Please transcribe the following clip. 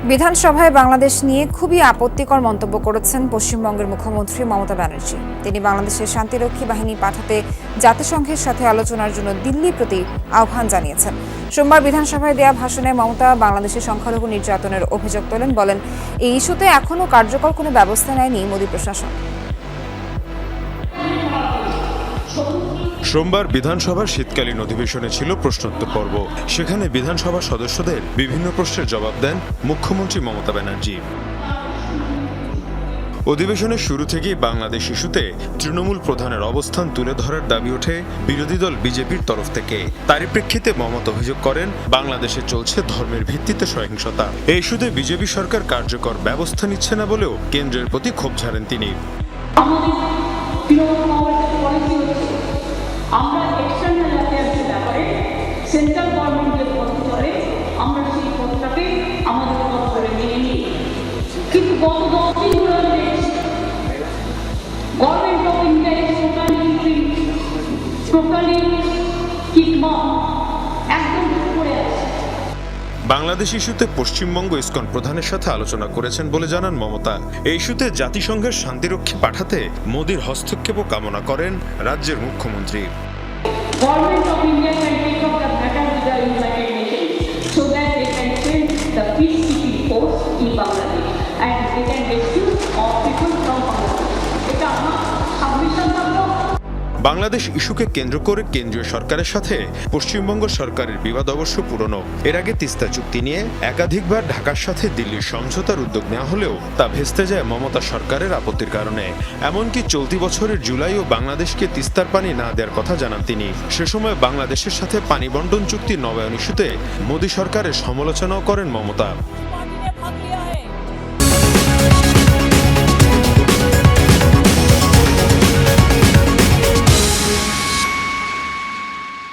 বিধানসভায় বাংলাদেশ নিয়ে খুবই আপত্তিকর মন্তব্য করেছেন পশ্চিমবঙ্গের মুখ্যমন্ত্রী মমতা ব্যানার্জি। তিনি বাংলাদেশের শান্তিরক্ষী বাহিনী পাঠাতে জাতিসংঘের সাথে আলোচনার জন্য দিল্লির প্রতি আহ্বান জানিয়েছেন। সোমবার বিধানসভায় দেয়া ভাষণে মমতা বাংলাদেশের সংখ্যালঘু নির্যাতনের অভিযোগ তোলেন। বলেন, এই ইস্যুতে এখনও কার্যকর কোনো ব্যবস্থা নেয়নি মোদী প্রশাসন। সোমবার বিধানসভার শীতকালীন অধিবেশনে ছিল প্রশ্নোত্তর পর্ব। সেখানে বিধানসভার সদস্যদের বিভিন্ন প্রশ্নের জবাব দেন মুখ্যমন্ত্রী মমতা ব্যানার্জি। অধিবেশনের শুরু থেকেই বাংলাদেশ ইস্যুতে তৃণমূল প্রধানের অবস্থান তুলে ধরার দাবি ওঠে বিরোধী দল বিজেপির তরফ থেকে। তারই প্রেক্ষিতে মমতা অভিযোগ করেন, বাংলাদেশে চলছে ধর্মের ভিত্তিতে সহিংসতা। এই ইস্যুতে বিজেপি সরকার কার্যকর ব্যবস্থা নিচ্ছে না বলেও কেন্দ্রের প্রতি ক্ষোভ ঝাড়েন তিনি। আমরা এক্সটার্নাল অ্যাফেয়ার্সের ব্যাপারে সেন্ট্রাল গভর্নমেন্টের পথ চলে, আমরা সেই পথটাকে আমাদের পথ করে মেনে নিই। কিন্তু গত 10 দিন ধরে আমি দেখছি government of India is totally কিকমম, একদম করে আছে। বাংলাদেশ ইস্যুতে পশ্চিমবঙ্গ ইসকন প্রধানের সাথে আলোচনা করেছেন বলে জানান মমতা। এই ইস্যুতে জাতিসংঘের শান্তিরক্ষী পাঠাতে মোদীর হস্তক্ষেপও কামনা করেন রাজ্যের মুখ্যমন্ত্রী। Government of India can take up the matter with the United Nations so that they can send the peacekeeping force in Bangladesh and they can rescue all people from Bangladesh. এটা আমার সাবমিশন থাকলো। বাংলাদেশ ইস্যুকে কেন্দ্র করে কেন্দ্রীয় সরকারের সাথে পশ্চিমবঙ্গ সরকারের বিবাদ অবশ্য পুরনো। এর আগে তিস্তা চুক্তি নিয়ে একাধিকবার ঢাকার সাথে দিল্লির সমঝোতার উদ্যোগ নেওয়া হলেও তা ভেস্তে যায় মমতা সরকারের আপত্তির কারণে। এমনকি চলতি বছরের জুলাইও বাংলাদেশকে তিস্তার পানি না দেওয়ার কথা জানান তিনি। সে সময় বাংলাদেশের সাথে পানি বন্টন চুক্তি নবায়ন ইস্যুতে মোদী সরকারের সমালোচনাও করেন মমতা।